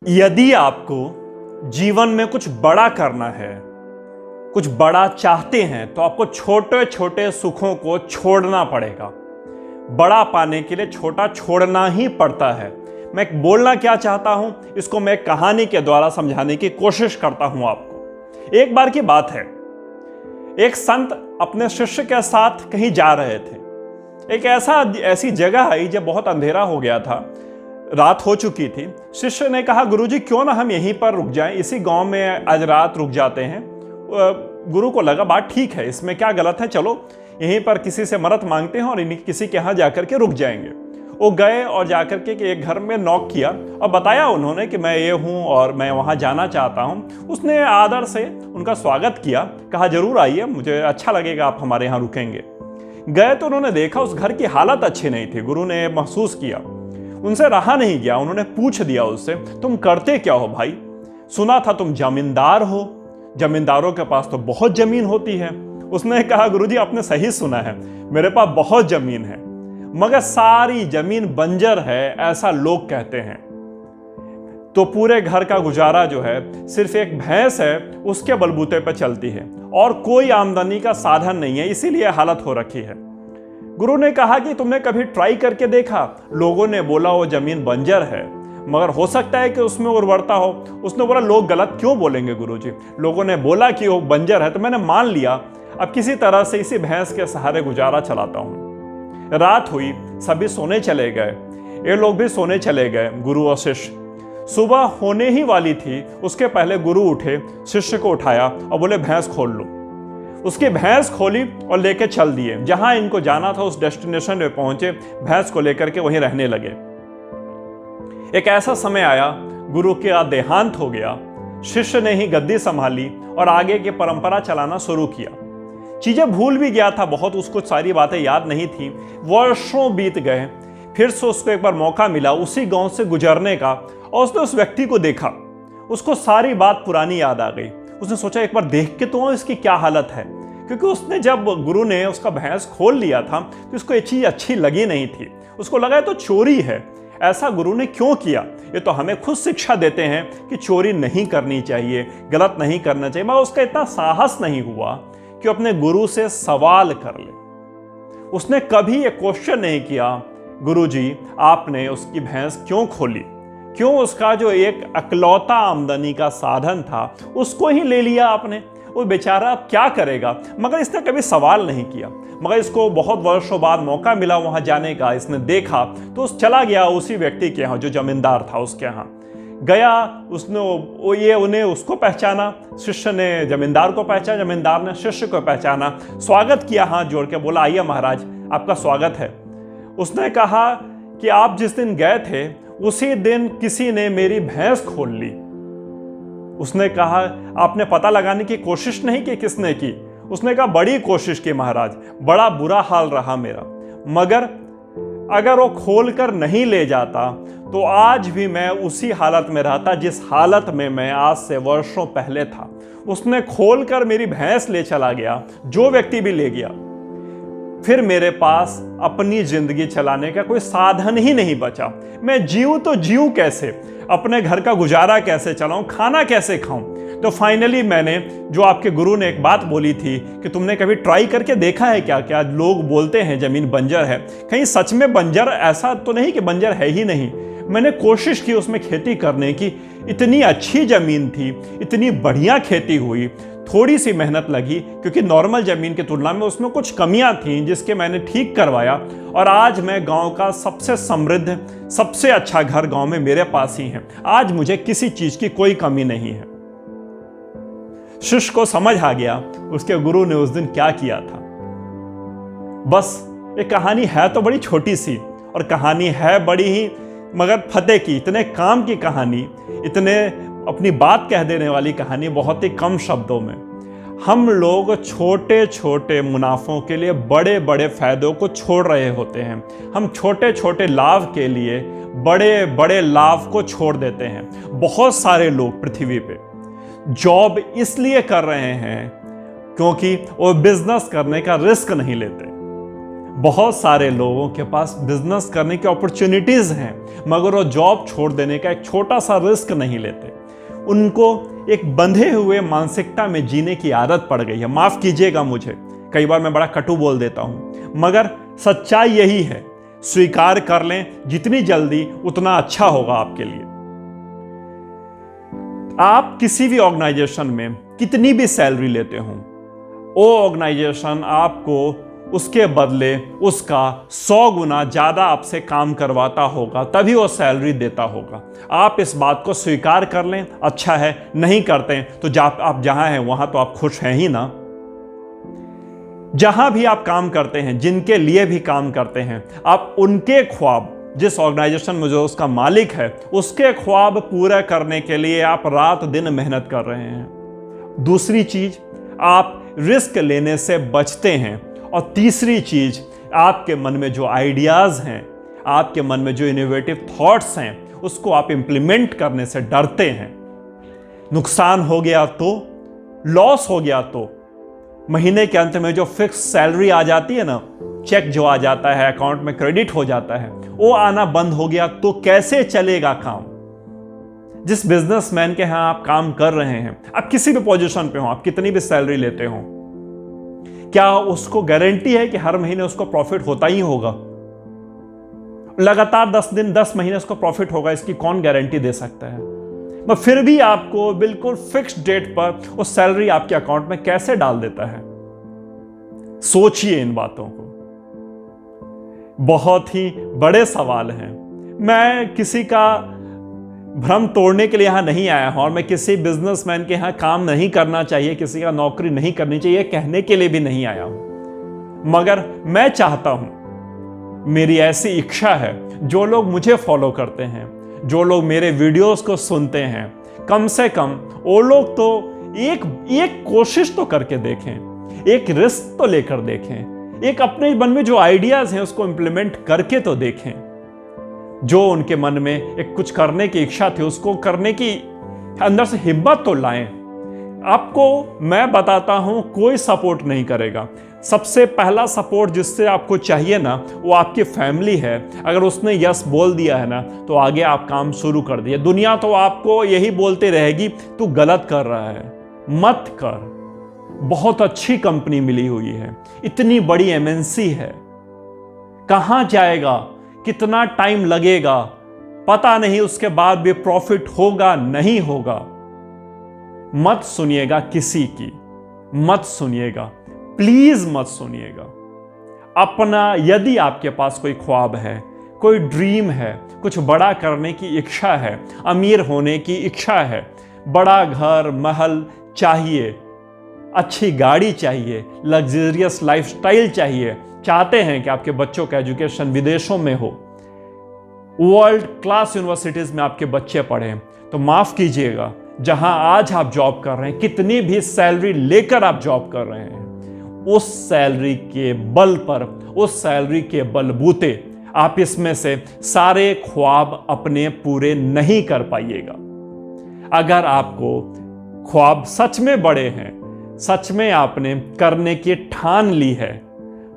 यदि आपको जीवन में कुछ बड़ा करना है, कुछ बड़ा चाहते हैं, तो आपको छोटे छोटे सुखों को छोड़ना पड़ेगा। बड़ा पाने के लिए छोटा छोड़ना ही पड़ता है। मैं बोलना क्या चाहता हूं, इसको मैं कहानी के द्वारा समझाने की कोशिश करता हूं आपको। एक बार की बात है, एक संत अपने शिष्य के साथ कहीं जा रहे थे। एक ऐसी जगह आई जब बहुत अंधेरा हो गया था, रात हो चुकी थी। शिष्य ने कहा, गुरुजी क्यों ना हम यहीं पर रुक जाएं, इसी गांव में आज रात रुक जाते हैं। गुरु को लगा बात ठीक है, इसमें क्या गलत है, चलो यहीं पर किसी से मदद मांगते हैं और किसी के यहाँ जाकर के रुक जाएंगे। वो गए और जाकर के एक घर में नॉक किया और बताया उन्होंने कि मैं ये हूँ और मैं वहाँ जाना चाहता हूँ। उसने आदर से उनका स्वागत किया, कहा जरूर आइए, मुझे अच्छा लगेगा आप हमारे यहाँ रुकेंगे। गए तो उन्होंने देखा उस घर की हालत अच्छी नहीं थी। गुरु ने महसूस किया, उनसे रहा नहीं गया। उन्होंने पूछ दिया उससे, तुम करते क्या हो भाई? सुना था तुम जमींदार हो, जमींदारों के पास तो बहुत जमीन होती है। उसने कहा, गुरुजी आपने सही सुना है, मेरे पास बहुत जमीन है, मगर सारी जमीन बंजर है, ऐसा लोग कहते हैं। तो पूरे घर का गुजारा जो है सिर्फ एक भैंस है, उसके बलबूते पर चलती है और कोई आमदनी का साधन नहीं है, इसीलिए हालत हो रखी है। गुरु ने कहा कि तुमने कभी ट्राई करके देखा? लोगों ने बोला वो जमीन बंजर है, मगर हो सकता है कि उसमें उर्वरता हो। उसने बोला लोग गलत क्यों बोलेंगे गुरुजी, लोगों ने बोला कि वो बंजर है तो मैंने मान लिया, अब किसी तरह से इसी भैंस के सहारे गुजारा चलाता हूं। रात हुई, सभी सोने चले गए, ये लोग भी सोने चले गए, गुरु और शिष्य। सुबह होने ही वाली थी, उसके पहले गुरु उठे, शिष्य को उठाया और बोले भैंस खोल लो। उसकी भैंस खोली और लेके चल दिए। जहां इनको जाना था उस डेस्टिनेशन पे पहुंचे, भैंस को लेकर के वहीं रहने लगे। एक ऐसा समय आया, गुरु का देहांत हो गया। शिष्य ने ही गद्दी संभाली और आगे की परंपरा चलाना शुरू किया। चीजें भूल भी गया था बहुत, उसको सारी बातें याद नहीं थी। वर्षों बीत गए, फिर से उसको एक बार मौका मिला उसी गांव से गुजरने का और उसने उस व्यक्ति को देखा। उसको सारी बात पुरानी याद आ गई। उसने सोचा एक बार देख के तो इसकी क्या हालत है, क्योंकि उसने जब गुरु ने उसका भैंस खोल लिया था तो उसको ये चीज अच्छी लगी नहीं थी। उसको लगा तो चोरी है, ऐसा गुरु ने क्यों किया? ये तो हमें खुद शिक्षा देते हैं कि चोरी नहीं करनी चाहिए, गलत नहीं करना चाहिए, मगर उसका इतना साहस नहीं हुआ कि अपने गुरु से सवाल कर ले। उसने कभी ये क्वेश्चन नहीं किया, गुरुजी आपने उसकी भैंस क्यों खोली, क्यों उसका जो एक अकलौता आमदनी का साधन था उसको ही ले लिया आपने, वो बेचारा अब क्या करेगा? मगर इसने कभी सवाल नहीं किया। मगर इसको बहुत वर्षों बाद मौका मिला वहां जाने का, इसने देखा तो उस चला गया उसी व्यक्ति के यहाँ जो जमींदार था, उसके यहाँ गया। उसने उन्हें उसको पहचाना, शिष्य ने जमींदार को पहचाना, जमींदार ने शिष्य को पहचाना, स्वागत किया, हाथ जोड़ के बोला आइए महाराज आपका स्वागत है। उसने कहा कि आप जिस दिन गए थे उसी दिन किसी ने मेरी भैंस खोल ली। उसने कहा आपने पता लगाने की कोशिश नहीं की? किसने की? उसने कहा बड़ी कोशिश की महाराज, बड़ा बुरा हाल रहा मेरा, मगर अगर वो खोल कर नहीं ले जाता तो आज भी मैं उसी हालत में रहता जिस हालत में मैं आज से वर्षों पहले था। उसने खोल कर मेरी भैंस ले चला गया, जो व्यक्ति भी ले गया, फिर मेरे पास अपनी जिंदगी चलाने का कोई साधन ही नहीं बचा। मैं जीऊं तो जीऊं कैसे, अपने घर का गुजारा कैसे चलाऊं, खाना कैसे खाऊं? तो फाइनली मैंने, जो आपके गुरु ने एक बात बोली थी कि तुमने कभी ट्राई करके देखा है क्या? क्या लोग बोलते हैं जमीन बंजर है, कहीं सच में बंजर? ऐसा तो नहीं कि बंजर है ही नहीं। मैंने कोशिश की उसमें खेती करने की, इतनी अच्छी जमीन थी, इतनी बढ़िया खेती हुई, थोड़ी सी मेहनत लगी क्योंकि नॉर्मल जमीन की तुलना में उसमें कुछ कमियां थीं जिसके मैंने ठीक करवाया, और आज मैं गांव का सबसे समृद्ध, सबसे अच्छा घर गांव में मेरे पास ही है। आज मुझे किसी चीज की कोई कमी नहीं है। शिष्य को समझ आ गया उसके गुरु ने उस दिन क्या किया था। बस ये कहानी है तो बड़ी छोटी सी, और कहानी है बड़ी ही मगर फतेह की, इतने काम की कहानी, इतने अपनी बात कह देने वाली कहानी, बहुत ही कम शब्दों में। हम लोग छोटे छोटे मुनाफों के लिए बड़े बड़े फायदों को छोड़ रहे होते हैं। हम छोटे छोटे लाभ के लिए बड़े बड़े लाभ को छोड़ देते हैं। बहुत सारे लोग पृथ्वी पे जॉब इसलिए कर रहे हैं क्योंकि वो बिजनेस करने का रिस्क नहीं लेते। बहुत सारे लोगों के पास बिजनेस करने की अपॉर्चुनिटीज हैं, मगर वो जॉब छोड़ देने का एक छोटा सा रिस्क नहीं लेते। उनको एक बंधे हुए मानसिकता में जीने की आदत पड़ गई है। माफ कीजिएगा मुझे, कई बार मैं बड़ा कटु बोल देता हूं, मगर सच्चाई यही है। स्वीकार कर लें, जितनी जल्दी उतना अच्छा होगा आपके लिए। आप किसी भी ऑर्गेनाइजेशन में कितनी भी सैलरी लेते हो, वो ऑर्गेनाइजेशन आपको उसके बदले उसका 100 गुना ज्यादा आपसे काम करवाता होगा, तभी वो सैलरी देता होगा। आप इस बात को स्वीकार कर लें, अच्छा है। नहीं करते हैं तो आप जहां हैं वहां तो आप खुश हैं ही ना। जहां भी आप काम करते हैं, जिनके लिए भी काम करते हैं, आप उनके ख्वाब, जिस ऑर्गेनाइजेशन में जो उसका मालिक है, उसके ख्वाब पूरा करने के लिए आप रात दिन मेहनत कर रहे हैं। दूसरी चीज, आप रिस्क लेने से बचते हैं। और तीसरी चीज, आपके मन में जो आइडियाज हैं, आपके मन में जो इनोवेटिव थॉट्स हैं, उसको आप इंप्लीमेंट करने से डरते हैं। नुकसान हो गया तो, लॉस हो गया तो, महीने के अंत में जो फिक्स सैलरी आ जाती है ना, चेक जो आ जाता है, अकाउंट में क्रेडिट हो जाता है, वो आना बंद हो गया तो कैसे चलेगा काम? जिस बिजनेसमैन के यहां आप काम कर रहे हैं, आप किसी भी पोजीशन पे हो, आप कितनी भी सैलरी लेते हो, क्या उसको गारंटी है कि हर महीने उसको प्रॉफिट होता ही होगा? लगातार 10 दिन 10 महीने उसको प्रॉफिट होगा, इसकी कौन गारंटी दे सकता है? पर फिर भी आपको बिल्कुल फिक्स्ड डेट पर वो सैलरी आपके अकाउंट में कैसे डाल देता है? सोचिए इन बातों को। बहुत ही बड़े सवाल हैं। मैं किसी का भ्रम तोड़ने के लिए यहां नहीं आया हूं, और मैं किसी बिजनेसमैन के यहां काम नहीं करना चाहिए, किसी का नौकरी नहीं करनी चाहिए कहने के लिए भी नहीं आया हूं। मगर मैं चाहता हूं, मेरी ऐसी इच्छा है, जो लोग मुझे फॉलो करते हैं, जो लोग मेरे वीडियोस को सुनते हैं, कम से कम वो लोग तो एक कोशिश तो करके देखें, एक रिस्क तो लेकर देखें, एक अपने मन में जो आइडियाज हैं उसको इंप्लीमेंट करके तो देखें। जो उनके मन में एक कुछ करने की इच्छा थी, उसको करने की अंदर से हिम्मत तो लाएं। आपको मैं बताता हूं, कोई सपोर्ट नहीं करेगा। सबसे पहला सपोर्ट जिससे आपको चाहिए ना, वो आपकी फैमिली है। अगर उसने यस बोल दिया है ना, तो आगे आप काम शुरू कर दिए। दुनिया तो आपको यही बोलते रहेगी, तू गलत कर रहा है, मत कर। बहुत अच्छी कंपनी मिली हुई है, इतनी बड़ी एमएनसी है, कहां जाएगा, कितना टाइम लगेगा पता नहीं, उसके बाद भी प्रॉफिट होगा नहीं होगा। मत सुनिएगा किसी की, मत सुनिएगा, प्लीज मत सुनिएगा। अपना, यदि आपके पास कोई ख्वाब है, कोई ड्रीम है, कुछ बड़ा करने की इच्छा है, अमीर होने की इच्छा है, बड़ा घर महल चाहिए, अच्छी गाड़ी चाहिए, लग्जरियस लाइफस्टाइल चाहिए, चाहते हैं कि आपके बच्चों का एजुकेशन विदेशों में हो, वर्ल्ड क्लास यूनिवर्सिटीज में आपके बच्चे पढ़ें, तो माफ कीजिएगा, जहां आज आप जॉब कर रहे हैं, कितनी भी सैलरी लेकर आप जॉब कर रहे हैं, उस सैलरी के बल पर, उस सैलरी के बलबूते आप इसमें से सारे ख्वाब अपने पूरे नहीं कर पाइएगा। अगर आपको ख्वाब सच में बड़े हैं, सच में आपने करने की ठान ली है,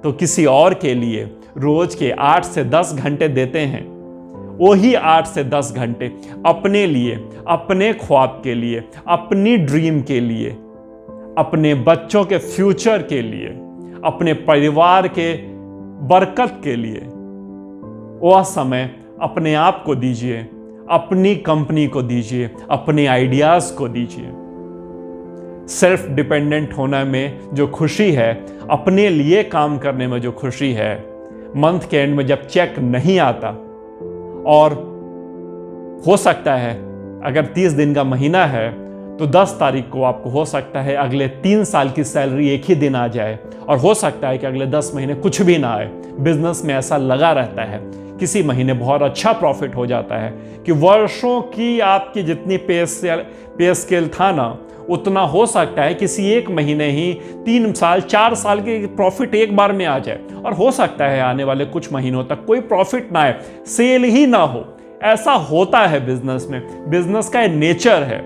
तो किसी और के लिए रोज के 8 से 10 घंटे देते हैं, वही 8 से 10 घंटे अपने लिए, अपने ख्वाब के लिए, अपनी ड्रीम के लिए, अपने बच्चों के फ्यूचर के लिए, अपने परिवार के बरकत के लिए, वह समय अपने आप को दीजिए, अपनी कंपनी को दीजिए, अपने आइडियाज को दीजिए। सेल्फ डिपेंडेंट होने में जो खुशी है, अपने लिए काम करने में जो खुशी है, मंथ के एंड में जब चेक नहीं आता, और हो सकता है अगर 30 दिन का महीना है तो 10 तारीख को आपको हो सकता है अगले 3 साल की सैलरी एक ही दिन आ जाए, और हो सकता है कि अगले 10 महीने कुछ भी ना आए। बिजनेस में ऐसा लगा रहता है, किसी महीने बहुत अच्छा प्रॉफिट हो जाता है कि वर्षों की आपकी जितनी पे स्केल था ना, उतना हो सकता है किसी एक महीने ही 3 साल 4 साल के प्रॉफिट एक बार में आ जाए, और हो सकता है आने वाले कुछ महीनों तक कोई प्रॉफिट ना आए, सेल ही ना हो। ऐसा होता है बिजनेस में, बिजनेस का नेचर है,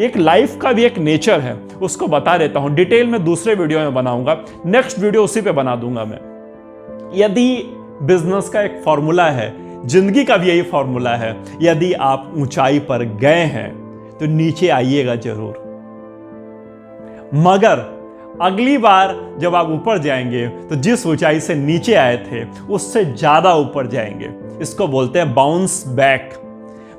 एक लाइफ का भी एक नेचर है, उसको बता देता हूं। डिटेल में दूसरे वीडियो में बनाऊंगा, नेक्स्ट वीडियो उसी पे बना दूंगा मैं। यदि बिजनेस का एक फॉर्मूला है, जिंदगी का भी यही फॉर्मूला है, यदि आप ऊंचाई पर गए हैं तो नीचे आइएगा जरूर, मगर अगली बार जब आप ऊपर जाएंगे तो जिस ऊंचाई से नीचे आए थे उससे ज्यादा ऊपर जाएंगे। इसको बोलते हैं बाउंस बैक।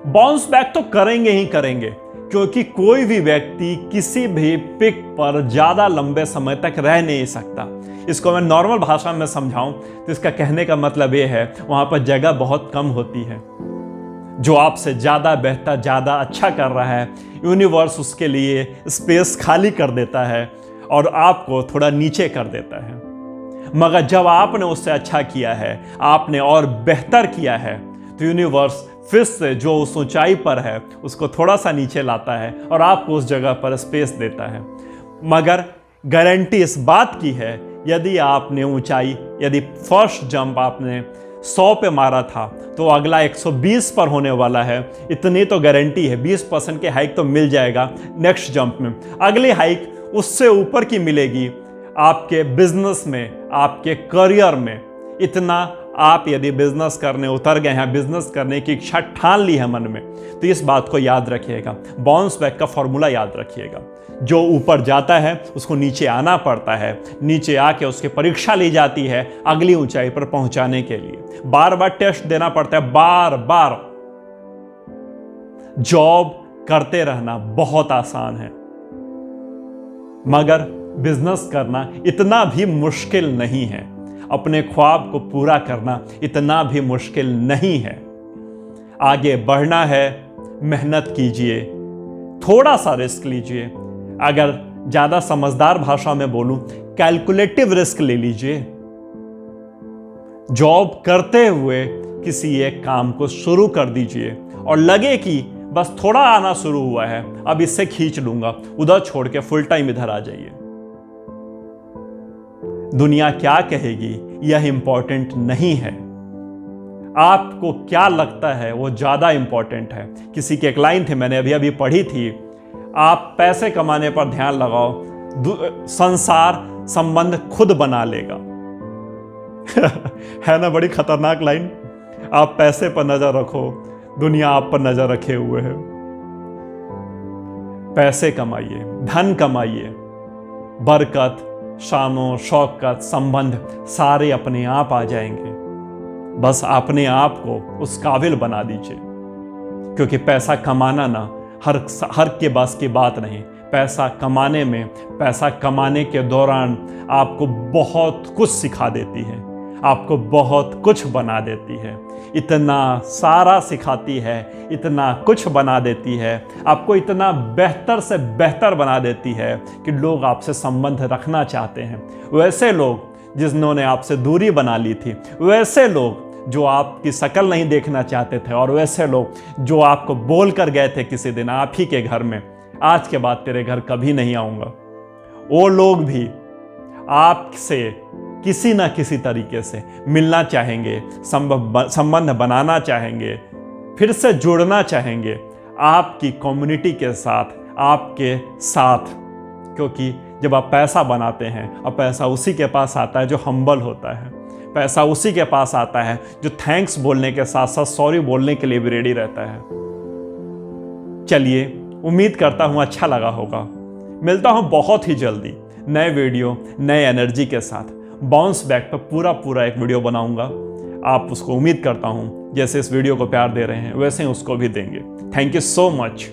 बाउंस बैक तो करेंगे ही करेंगे, क्योंकि कोई भी व्यक्ति किसी भी पिक पर ज्यादा लंबे समय तक रह नहीं सकता। इसको मैं नॉर्मल भाषा में समझाऊं तो इसका कहने का मतलब यह है, वहां पर जगह बहुत कम होती है। जो आपसे ज्यादा बेहतर, ज्यादा अच्छा कर रहा है, यूनिवर्स उसके लिए स्पेस खाली कर देता है और आपको थोड़ा नीचे कर देता है। मगर जब आपने उससे अच्छा किया है, आपने और बेहतर किया है, तो यूनिवर्स फिर से जो उस ऊंचाई पर है उसको थोड़ा सा नीचे लाता है और आपको उस जगह पर स्पेस देता है। मगर गारंटी इस बात की है, यदि आपने ऊंचाई, यदि फर्स्ट जंप आपने 100 पे मारा था तो अगला 120 पर होने वाला है, इतनी तो गारंटी है। 20% की हाइक तो मिल जाएगा नेक्स्ट जंप में, अगली हाइक उससे ऊपर की मिलेगी आपके बिजनेस में, आपके करियर में। इतना आप यदि बिजनेस करने उतर गए हैं, बिजनेस करने की इच्छा ठान ली है मन में, तो इस बात को याद रखिएगा, बाउंस बैक का फॉर्मूला याद रखिएगा। जो ऊपर जाता है उसको नीचे आना पड़ता है, नीचे आके उसकी परीक्षा ली जाती है अगली ऊंचाई पर पहुंचाने के लिए। बार बार टेस्ट देना पड़ता है, बार बार। जॉब करते रहना बहुत आसान है, मगर बिजनेस करना इतना भी मुश्किल नहीं है। अपने ख्वाब को पूरा करना इतना भी मुश्किल नहीं है। आगे बढ़ना है, मेहनत कीजिए, थोड़ा सा रिस्क लीजिए। अगर ज्यादा समझदार भाषा में बोलूं, कैलकुलेटिव रिस्क ले लीजिए। जॉब करते हुए किसी एक काम को शुरू कर दीजिए और लगे कि बस थोड़ा आना शुरू हुआ है, अब इससे खींच लूंगा, उधर छोड़ के फुल टाइम इधर आ जाइए। दुनिया क्या कहेगी यह इंपॉर्टेंट नहीं है, आपको क्या लगता है वो ज्यादा इंपॉर्टेंट है। किसी की एक लाइन थी, मैंने अभी अभी पढ़ी थी, आप पैसे कमाने पर ध्यान लगाओ, संसार संबंध खुद बना लेगा। है ना बड़ी खतरनाक लाइन। आप पैसे पर नजर रखो, दुनिया आप पर नजर रखे हुए है। पैसे कमाइए, धन कमाइए, बरकत, शानो शौकत, संबंध सारे अपने आप आ जाएंगे। बस अपने आप को उस काबिल बना दीजिए, क्योंकि पैसा कमाना ना हर के बस की बात नहीं। पैसा कमाने में, पैसा कमाने के दौरान आपको बहुत कुछ सिखा देती है, आपको बहुत कुछ बना देती है, इतना सारा सिखाती है, इतना कुछ बना देती है, आपको इतना बेहतर से बेहतर बना देती है कि लोग आपसे संबंध रखना चाहते हैं। वैसे लोग जिन्होंने आपसे दूरी बना ली थी, वैसे लोग जो आपकी शक्ल नहीं देखना चाहते थे, और वैसे लोग जो आपको बोल कर गए थे किसी दिन आप ही के घर में, आज के बाद तेरे घर कभी नहीं आऊँगा, वो लोग भी आपसे किसी ना किसी तरीके से मिलना चाहेंगे, संबंध बनाना चाहेंगे, फिर से जुड़ना चाहेंगे आपकी कम्युनिटी के साथ, आपके साथ। क्योंकि जब आप पैसा बनाते हैं, और पैसा उसी के पास आता है जो हम्बल होता है, पैसा उसी के पास आता है जो थैंक्स बोलने के साथ साथ सॉरी बोलने के लिए भी रेडी रहता है। चलिए, उम्मीद करता हूं अच्छा लगा होगा। मिलता हूं बहुत ही जल्दी नए वीडियो, नए एनर्जी के साथ। बाउंस बैक पर पूरा एक वीडियो बनाऊंगा। आप उसको, उम्मीद करता हूं जैसे इस वीडियो को प्यार दे रहे हैं वैसे ही उसको भी देंगे। Thank you so much.